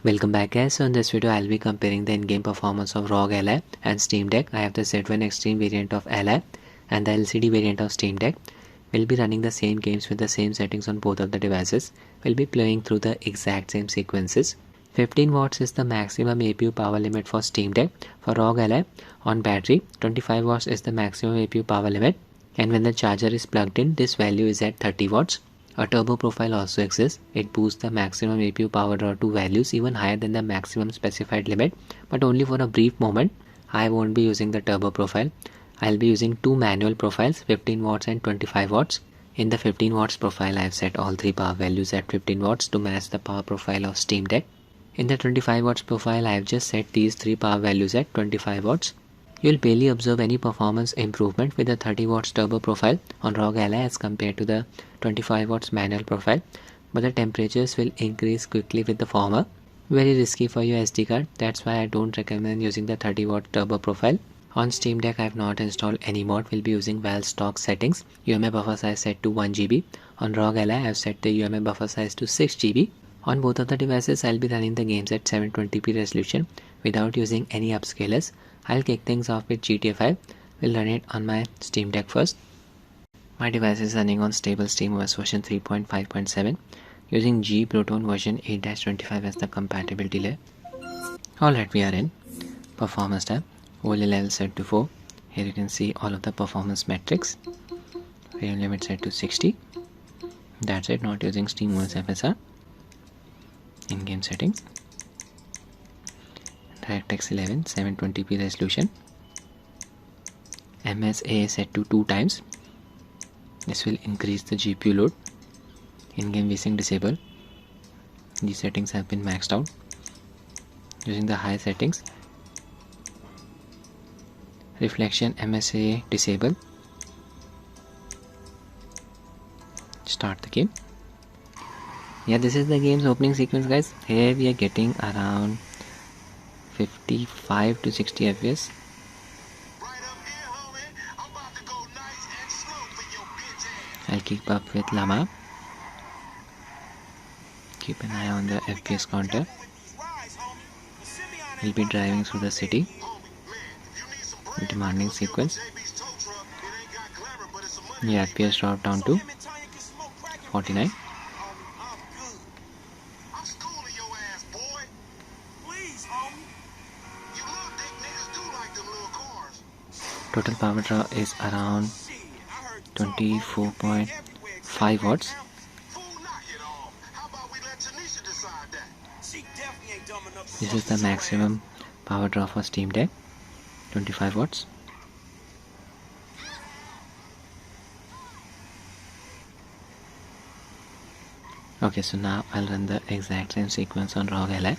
Welcome back guys. So in this video I'll be comparing the in-game performance of ROG Ally and Steam Deck. I have the Z1 Extreme variant of Ally and the LCD variant of Steam Deck. We'll be running the same games with the same settings on both of the devices. We'll be playing through the exact same sequences. 15 watts is the maximum APU power limit for Steam Deck. For ROG Ally on battery, 25 watts is the maximum APU power limit, and when the charger is plugged in, this value is at 30 watts. A turbo profile also exists. It boosts the maximum APU power draw to values even higher than the maximum specified limit, but only for a brief moment. I won't be using the turbo profile. I'll be using two manual profiles, 15 watts and 25 watts. In the 15 watts profile, I've set all three power values at 15 watts to match the power profile of Steam Deck. In the 25 watts profile, I've just set these three power values at 25 watts. You'll barely observe any performance improvement with the 30 watts turbo profile on ROG Ally as compared to the 25 watts manual profile, but the temperatures will increase quickly with the former. Very risky for your SD card, that's why I don't recommend using the 30 watt turbo profile. On Steam Deck, I have not installed any mod. We'll be using Valve stock settings. UMA buffer size set to 1 GB. On ROG Ally, I have set the UMA buffer size to 6 GB. On both of the devices, I'll be running the games at 720p resolution without using any upscalers. I'll kick things off with GTA 5. We'll run it on my Steam Deck first. My device is running on stable SteamOS version 3.5.7 using G Proton version 8-25 as the compatibility layer. Alright, we are in Performance tab. Overlay level set to 4. Here you can see all of the performance metrics. Frame limit set to 60. That's it, not using SteamOS FSR. In-game settings. DirectX 11 720p resolution. MSA set to 2 times. This will increase the GPU load. In-game VSync disable. These settings have been maxed out. Using the high settings. Reflection MSA disable. Start the game. Yeah, this is the game's opening sequence, guys. Here we are getting around 55 to 60 FPS. I'll keep up with Llama. Keep an eye on the FPS counter. We'll be driving through the city. Demanding sequence. Yeah, FPS dropped down to 49. Total power draw is around 24.5 watts. This is the maximum power draw for Steam Deck, 25 watts. Okay, so now I'll run the exact same sequence on ROG Ally.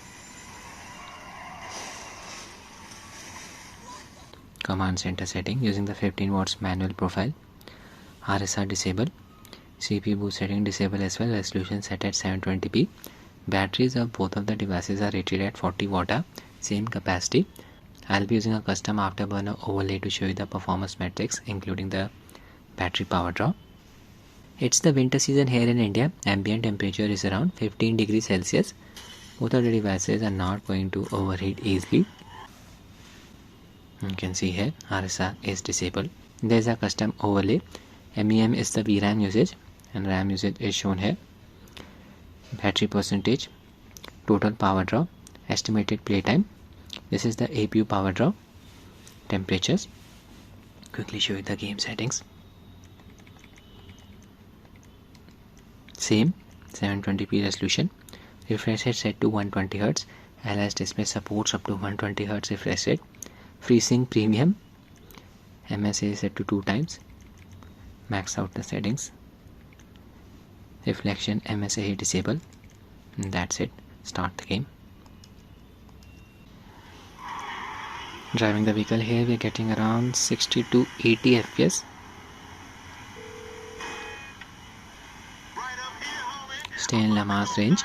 Command center setting using the 15 watts manual profile. RSR disable. CPU boost setting disable as well. Resolution set at 720p. Batteries of both of the devices are rated at 40 watt, same capacity. I'll be using a custom Afterburner overlay to show you the performance metrics, including the battery power draw. It's the winter season here in India. Ambient temperature is around 15 degrees Celsius. Both of the devices are not going to overheat easily. You can see here RSR is disabled. There is a custom overlay. MEM is the VRAM usage and RAM usage is shown here. Battery percentage, total power draw, estimated playtime. This is the APU power draw. Temperatures. Quickly show you the game settings. Same 720p resolution. Refresh rate set to 120Hz. Ally's display supports up to 120Hz refresh rate. FreeSync Premium. MSA set to 2 times. Max out the settings. Reflection MSA disable. And that's it. Start the game. Driving the vehicle here, we're getting around 60 to 80 FPS. Stay in Lama's range.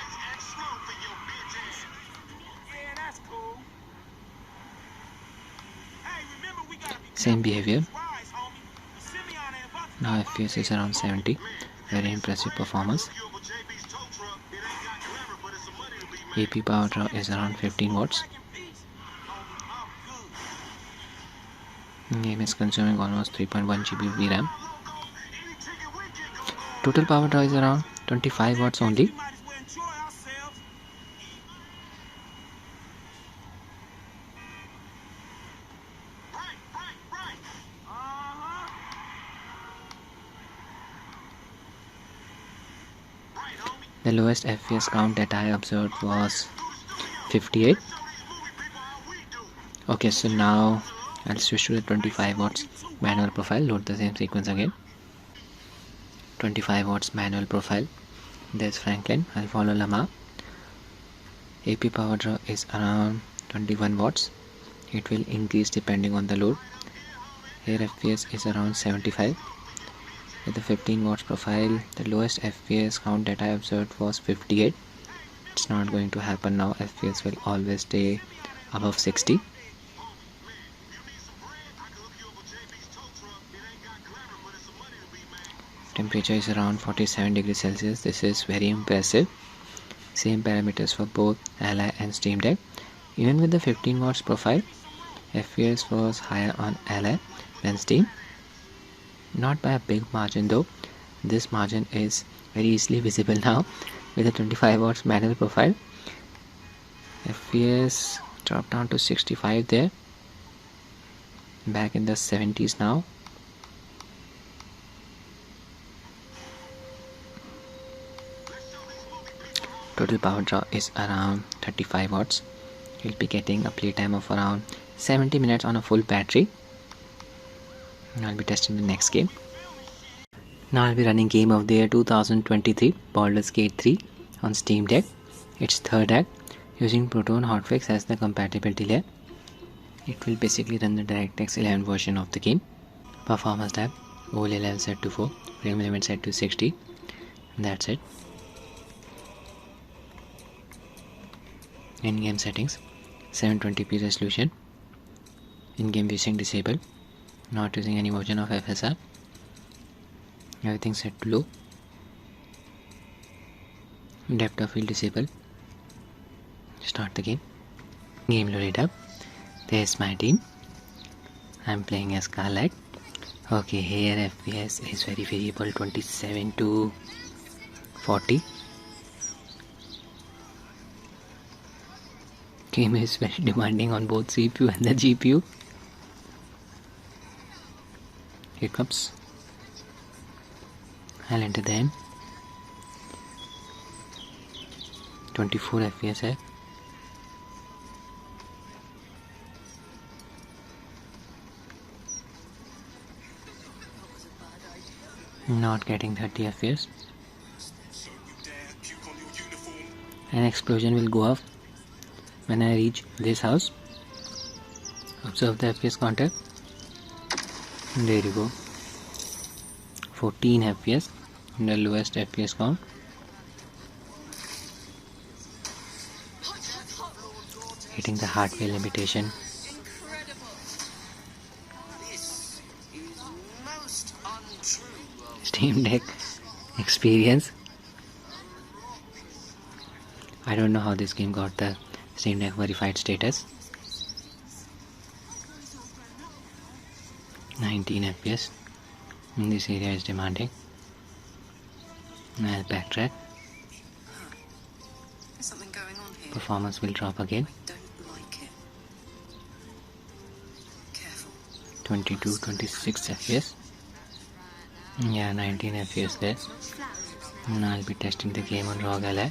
Same behavior. Now FPS is around 70. Very impressive performance. AP power draw is around 15 watts. Game is consuming almost 3.1 GB VRAM. Total power draw is around 25 watts only. The lowest FPS count that I observed was 58. Okay, so now I'll switch to the 25 watts manual profile, load the same sequence again. 25 watts manual profile. There's Franklin. I'll follow Lama. AP power draw is around 21 watts. It will increase depending on the load. Here FPS is around 75. With the 15 watts profile, the lowest FPS count that I observed was 58. It's not going to happen now. FPS will always stay above 60. Temperature is around 47 degrees Celsius. This is very impressive. Same parameters for both Ally and Steam Deck. Even with the 15 watts profile, FPS was higher on Ally than Steam. Not by a big margin though. This margin is very easily visible now with the 25 watts manual profile. FPS dropped down to 65 there. Back in the 70s now. Total power draw is around 35 watts. You'll be getting a playtime of around 70 minutes on a full battery. I'll be testing the next game. Now I'll be running Game of the Year 2023 Baldur's Gate 3 on Steam Deck. It's third act using Proton hotfix as the compatibility layer. It will basically run the DirectX 11 version of the game. Performance tab, OLED level set to 4, frame limit set to 60. And that's it. In-game settings, 720p resolution. In-game VSync disabled. Not using any version of FSR. Everything set to low. Depth of field disabled. Start the game. Game loaded up. There's my team. I'm playing as Scarlet. Okay, here FPS is very variable, 27 to 40. Game is very demanding on both CPU and the GPU. Here comes. I'll enter the end. 24 FPS है. Not getting 30 FPS. An explosion will go off when I reach this house. Observe the FPS counter. There you go. 14 FPS, the lowest FPS count. Hitting the hardware limitation. Steam Deck experience. I don't know how this game got the Steam Deck verified status. 19 FPS. This area is demanding. I'll backtrack. There's something going on here. Performance will drop again. I don't like it. Careful. 22, 26 FPS. Yeah, 19 FPS there. And I'll be testing the game on ROG Ally.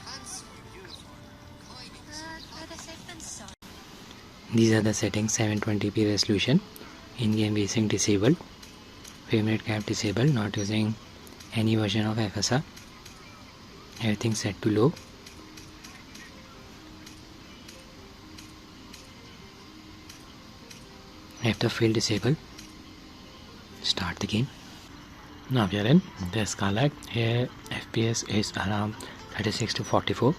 These are the settings: 720p resolution, in-game VSync disabled, frame rate cap disabled, not using any version of FSR, everything set to low. Depth of field disabled. Start the game. Now we are in the Scarlet. Here FPS is around 36 to 44.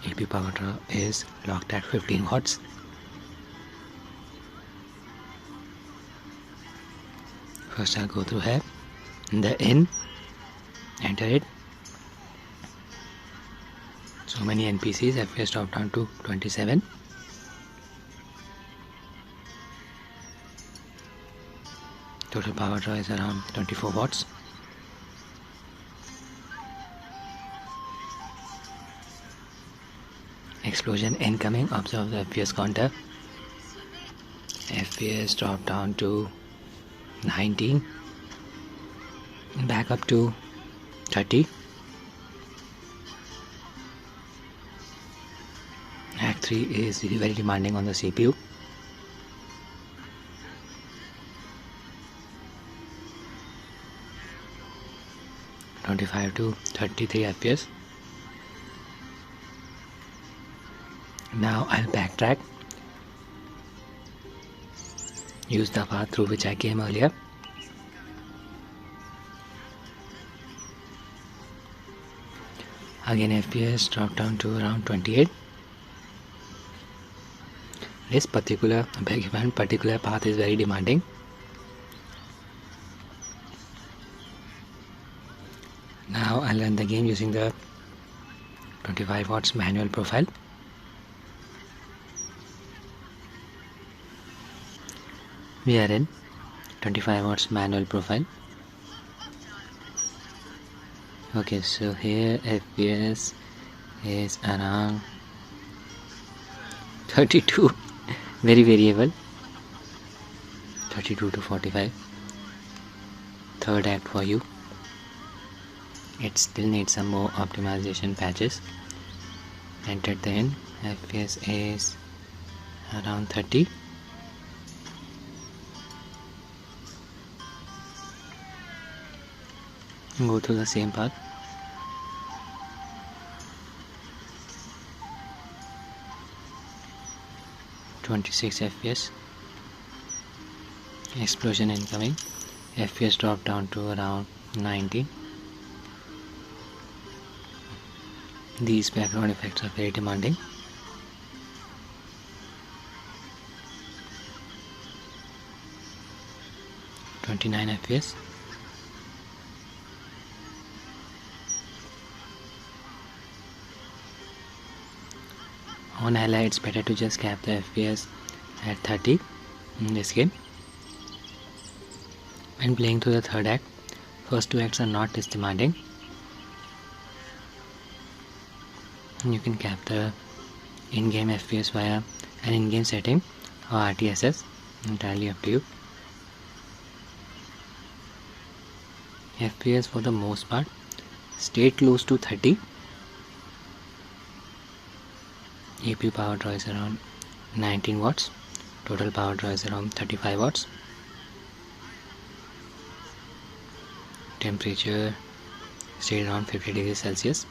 AP power draw is locked at 15 watts. First I'll go through here. The in. Enter it. So many NPCs. FPS dropped down to 27. Total power draw is around 24 watts. Explosion incoming. Observe the FPS counter. FPS dropped down to 19. Back up to 30. Act 3 is very demanding on the CPU. (25 to 33 FPS). Now I'll backtrack. Use the path through which I came earlier. Again FPS dropped down to around 28. This particular path is very demanding. Now I'll run the game using the 25 watts manual profile. We are in 25 watts manual profile. Okay, so here FPS is around 32. Very variable. 32 to 45. Third act for you. It still needs some more optimization patches. Entered the end. FPS is around 30. Go through the same path. (26 FPS). Explosion incoming. FPS dropped down to around 19. These background effects are very demanding. (29 FPS). On Ally, it's better to just cap the FPS at 30 in this game. When playing through the third act, first two acts are not this demanding. You can cap the in-game FPS via an in-game setting or RTSS, entirely up to you. FPS for the most part stayed close to 30. APU power draw is around 19 watts. Total power draw is around 35 watts. Temperature stayed around 50 degrees Celsius.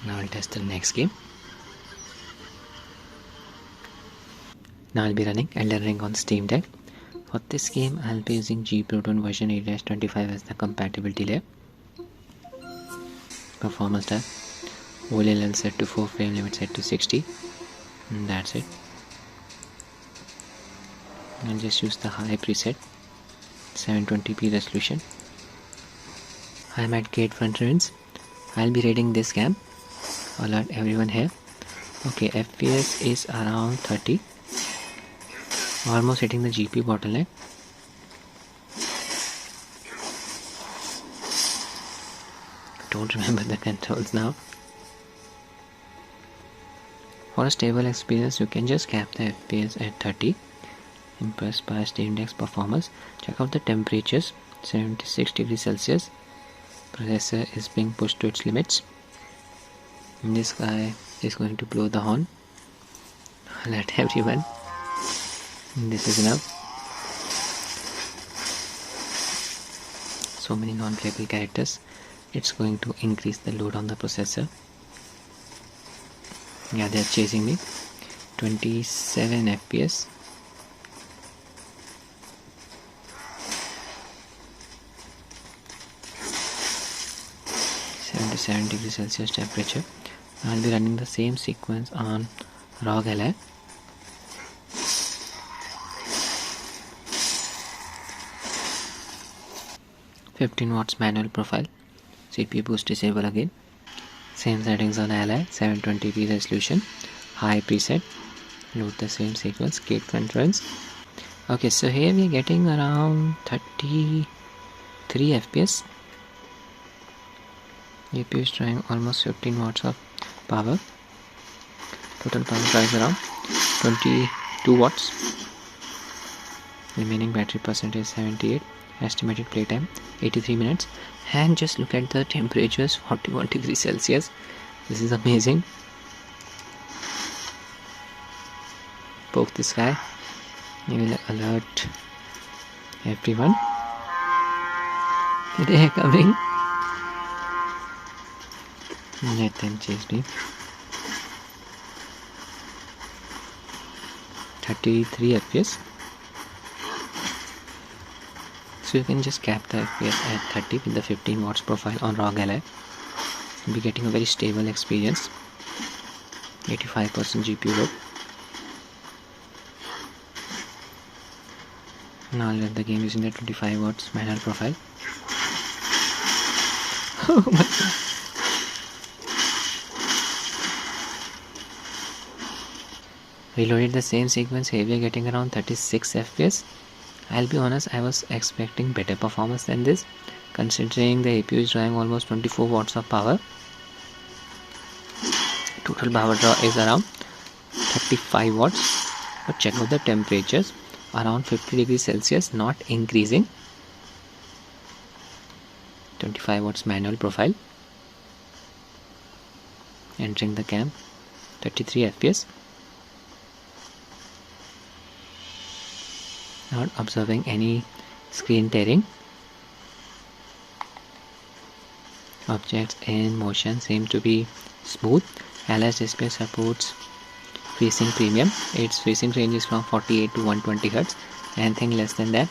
Now I'll test the next game. Now I'll be running Elden Ring on Steam Deck. For this game I'll be using G Proton version 8-25 as the compatibility layer. Performance tab. OLL set to 4, frame limit set to 60. And that's it. I'll just use the high preset, 720p resolution. I'm at gate front ruins. I'll be rating this game. Alert everyone here. Okay, FPS is around 30. Almost hitting the GPU bottleneck. Don't remember the controls now. For a stable experience, you can just cap the FPS at 30. Impressed by Steam Deck's performance. Check out the temperatures, 76 degrees Celsius. Processor is being pushed to its limits. And this guy is going to blow the horn. Alert everyone. This is enough. So many non-playable characters. It's going to increase the load on the processor. Yeah, they're chasing me. 27 FPS. (77 degrees Celsius temperature). I'll be running the same sequence on ROG Ally. (15 watts manual profile). CPU boost disable again. Same settings on Ally, 720p resolution, high preset. Load the same sequence, gate controls. Okay, so here we are getting around 33 FPS. GPU is drawing almost 15 watts of power. Total power drive around 22 watts. Remaining battery percentage 78. Estimated playtime 83 minutes. And just look at the temperatures, 41 degrees Celsius. This is amazing. Poke this guy. He will alert everyone. They are coming. Let them chase me. 33 FPS. So you can just cap the FPS at 30 with the 15 watts profile on ROG Ally. You'll be getting a very stable experience. 85% GPU load. Now I'll run the game using the 25 watts manual profile. Oh my god. Reloaded the same sequence, here we are getting around 36 FPS. I'll be honest, I was expecting better performance than this, considering the APU is drawing almost 24 watts of power. Total power draw is around 35 watts. But check out the temperatures, around 50 degrees Celsius, not increasing. 25 watts manual profile. Entering the camp, 33 FPS. Not observing any screen tearing. Objects in motion seem to be smooth. Ally's display supports freezing premium. Its freezing range is from 48 to 120 Hz. Anything less than that,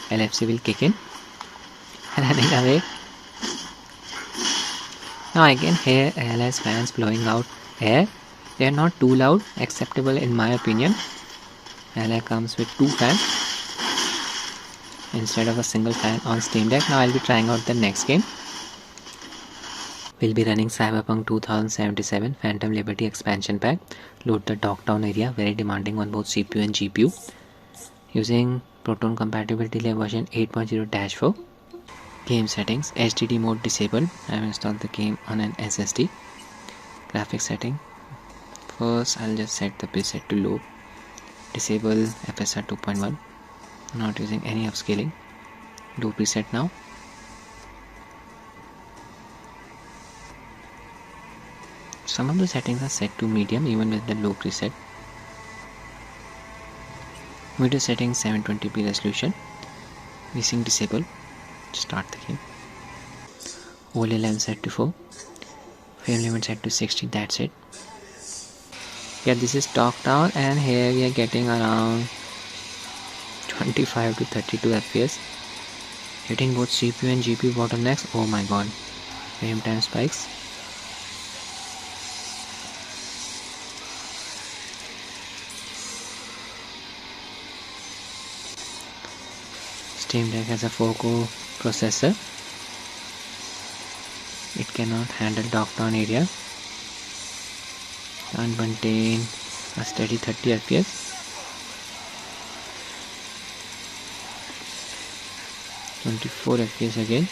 LFC will kick in. Running away. Now I can hear Ally's fans blowing out air. They are not too loud, acceptable in my opinion. Ally comes with 2 fans instead of a single fan on Steam Deck. Now I'll be trying out the next game. We'll be running Cyberpunk 2077 Phantom Liberty expansion pack. Load the Dogtown area, very demanding on both CPU and GPU. Using Proton compatibility layer version 8.0-4. Game settings, HDD mode disabled. I have installed the game on an SSD. Graphics setting. First I'll just set the preset to low. Disable FSR 2.1. Not using any upscaling. Low preset now. Some of the settings are set to medium even with the low preset. Video settings 720p resolution. VSync disabled. Start the game. Overlay length set to 4. Frame limit set to 60. That's it. Yeah, this is Dogtown, and here we are getting around 25 to 32 FPS. Hitting both CPU and GPU bottlenecks. Oh my god. Frame time spikes. Steam Deck has a Poco processor. It cannot handle Dogtown area. Can't maintain a steady 30 FPS. (24 FPS again).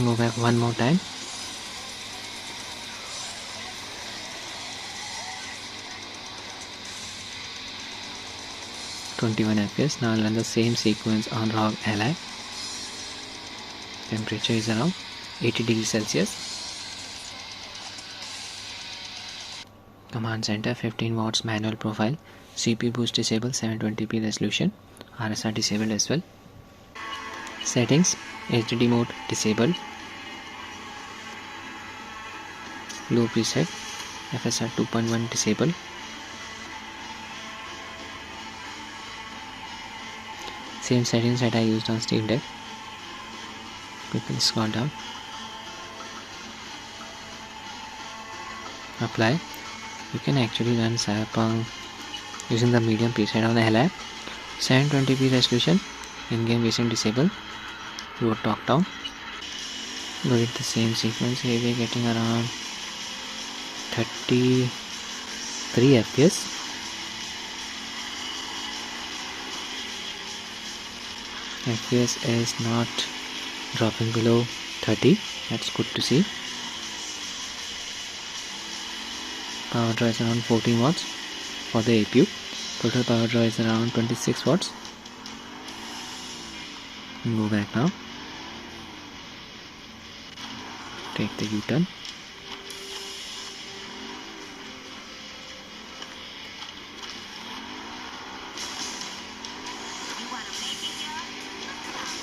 Go back one more time. (21 FPS). Now I'll run the same sequence on ROG Ally. Temperature is around 80 degrees Celsius. Command center 15 watts manual profile. CPU boost disabled, 720p resolution. RSR disabled as well. Settings, HDD mode disabled. Low preset, FSR 2.1 disabled. Same settings that I used on Steam Deck. Quickly scroll down. Apply. You can actually run Cyberpunk using the medium preset on the Ally. 720p resolution. In-game VSync disabled. Load Dogtown. Loaded the same sequence. Here we are getting around 33 FPS. FPS is not dropping below 30. That's good to see. Power draw is around 14 watts for the APU. Total power draw is around 26 watts. Go back now. Take the U-turn.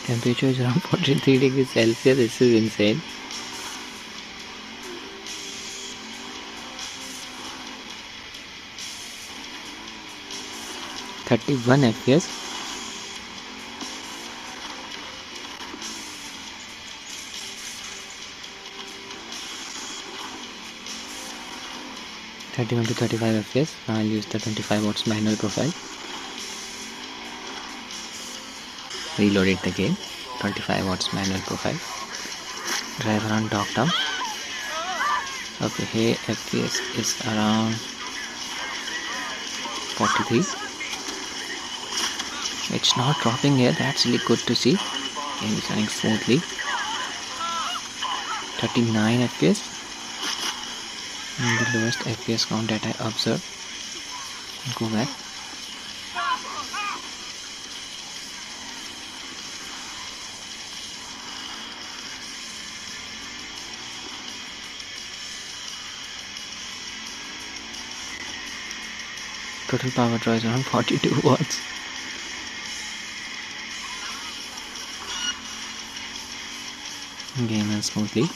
Temperature is around 43 degrees Celsius. This is insane. (31 FPS). (31 to 35 FPS). Now I'll use the 25 watts manual profile. Reloaded the game. 25 watts manual profile. Driver on dock down. Okay, here FPS is around 43. It's not dropping here. That's really good to see. Game is running smoothly. 39 FPS. And the lowest FPS count that I observed. Go back. Total power draw is around 42 watts. Game runs smoothly.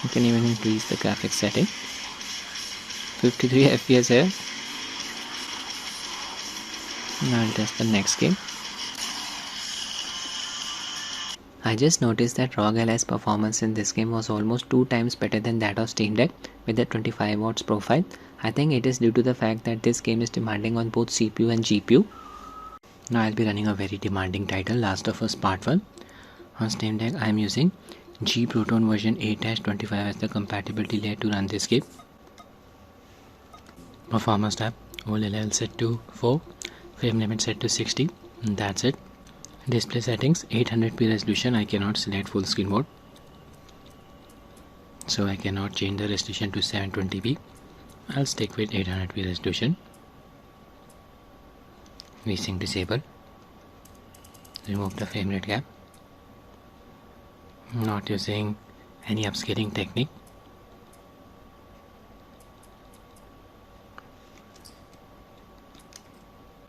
You can even increase the graphics setting. 53 FPS here. Now I'll test the next game. I just noticed that ROG Ally's performance in this game was almost 2 times better than that of Steam Deck with the 25 watts profile. I think it is due to the fact that this game is demanding on both CPU and GPU. Now I'll be running a very demanding title, Last of Us Part 1. On Steam Deck I am using G Proton version 8-25 as the compatibility layer to run this game. Performance tab, OLED level set to 4, frame limit set to 60, and that's it. Display settings, 800p resolution. I cannot select full screen mode, so I cannot change the resolution to 720p. I'll stick with 800p resolution. VSync disable. Remove the frame rate gap. Not using any upscaling technique.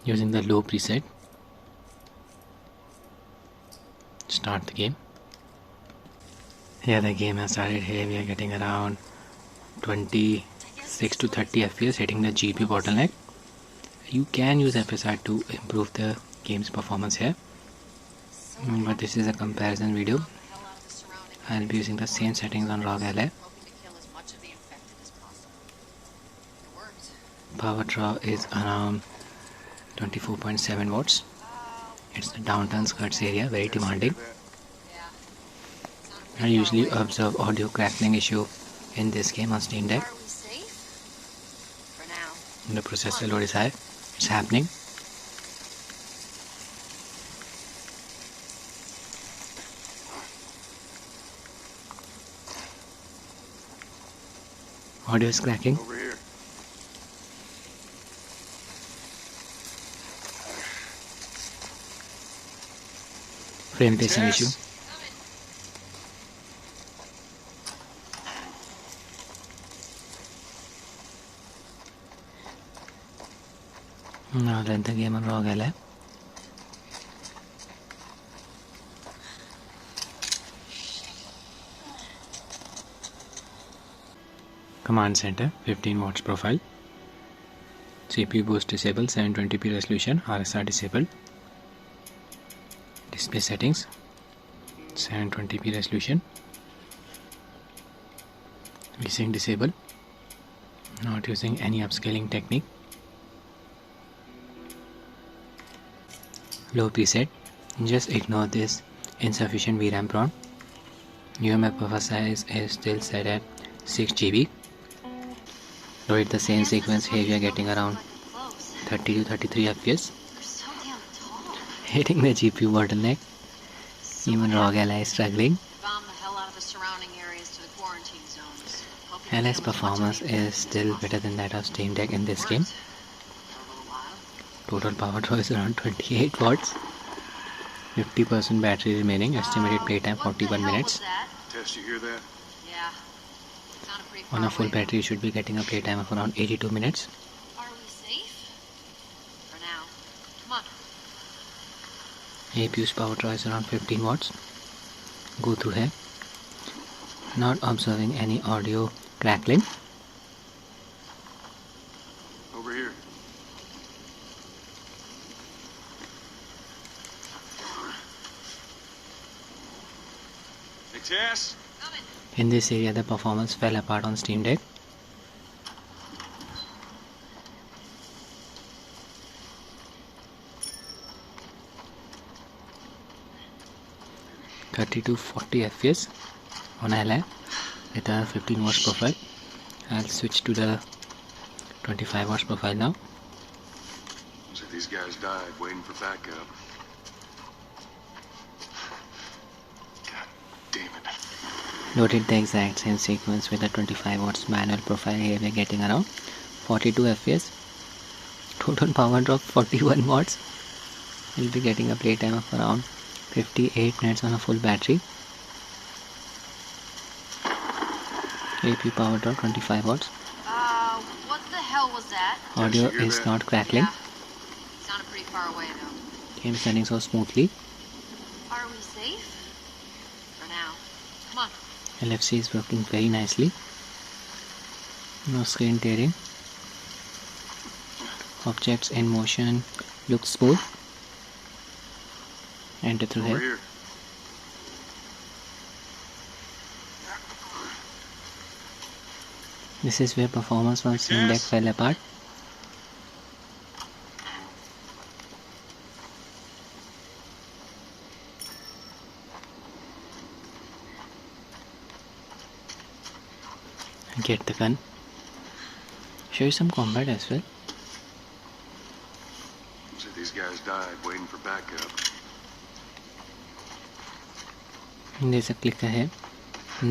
Using the low preset. Start the game. Here the game has started. Here we are getting around 26 to 30 FPS, hitting the GPU bottleneck. You can use FSR to improve the game's performance here, but this is a comparison video. I'll be using the same settings on ROG Ally. Power draw is around 24.7 watts. It's the downturn skirts area, very demanding. I usually observe audio crackling issue in this game on Steam Deck. The processor load is high. It's happening. Audio is cracking. Frame pacing issue. Now run the game on ROG Ally. Command center, 15 watts profile. CPU boost disabled, 720p resolution, RSR disabled. Display settings, 720p resolution. VSync disabled. Not using any upscaling technique. low preset. Just ignore this insufficient VRAM prompt. UMF buffer size is still set at 6 GB. Load the same sequence here, we are getting around 30 to 33 FPS. Hitting the GPU bottleneck. Even ROG Ally is struggling. Ally's performance is still better than that of Steam Deck in this game. Total power draw is around 28 watts. 50% battery remaining. Estimated playtime 41 minutes. Tess, you hear that? Yeah. On a full battery, you should be getting a playtime of around 82 minutes. Are we safe? For now. Come on. APU's power draw is around 15 watts. Go through here. Not observing any audio crackling. Over here. Hey, Tess? Coming. In this area, the performance fell apart on Steam Deck. (30 to 40 FPS on Ally with a 15 watts profile. I'll switch to the 25 watts profile now. So these guys died waiting for backup. God damn it. Loaded the exact same sequence with a 25 watts manual profile. Here we're getting around 42 FPS. Total power drop 41 watts. We'll be getting a playtime of around 58 minutes on a full battery. APU power drop 25 watts. What the hell was that? Audio Yes, you hear is that? not crackling. Yeah. Sounded pretty far away though. Game running so smoothly. Are we safe? For now. Come on. LFC is working very nicely. No screen tearing. Objects in motion look smooth. Enter through Over here. here. This is where performance on Steam Deck fell apart. Get the gun. Show you some combat as well. So these guys died waiting for backup. And there's a clicker here.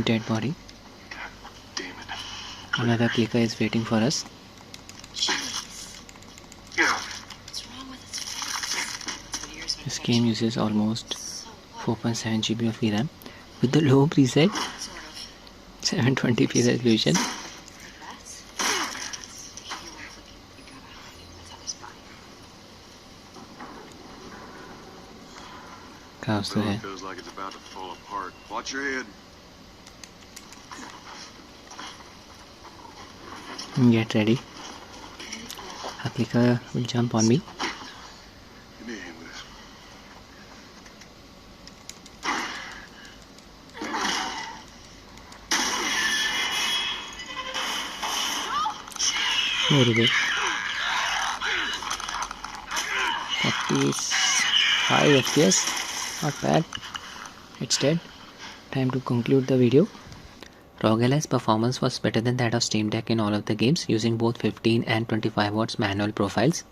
Dead body. God damn it. Another clicker is waiting for us. Yeah. What's wrong with its face? This game uses almost 4.7 GB of VRAM with the low preset Sort of. 720p resolution. That's. You gotta hide it. That's how his body. Cows through Well, it here. feels like it's about to fall apart. Watch your head. Get ready. A clicker will jump on me. Give me a hand with this. Very good. 45 FPS. Not bad. It's dead. Time to conclude the video. ROG Ally's performance was better than that of Steam Deck in all of the games, using both 15 and 25 watts manual profiles.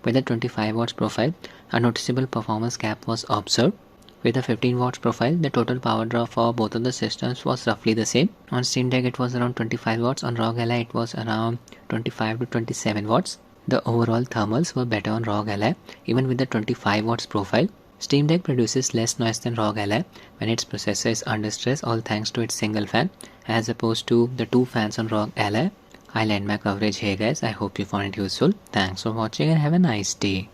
With the 25 watts profile, a noticeable performance gap was observed. With the 15 watts profile, the total power draw for both of the systems was roughly the same. On Steam Deck it was around 25 watts, on ROG Ally it was around 25 to 27 watts. The overall thermals were better on ROG Ally, even with the 25 watts profile. Steam Deck produces less noise than ROG Ally when its processor is under stress, all thanks to its single fan, as opposed to the two fans on ROG Ally. I'll end my coverage here guys. I hope you found it useful. Thanks for watching and have a nice day.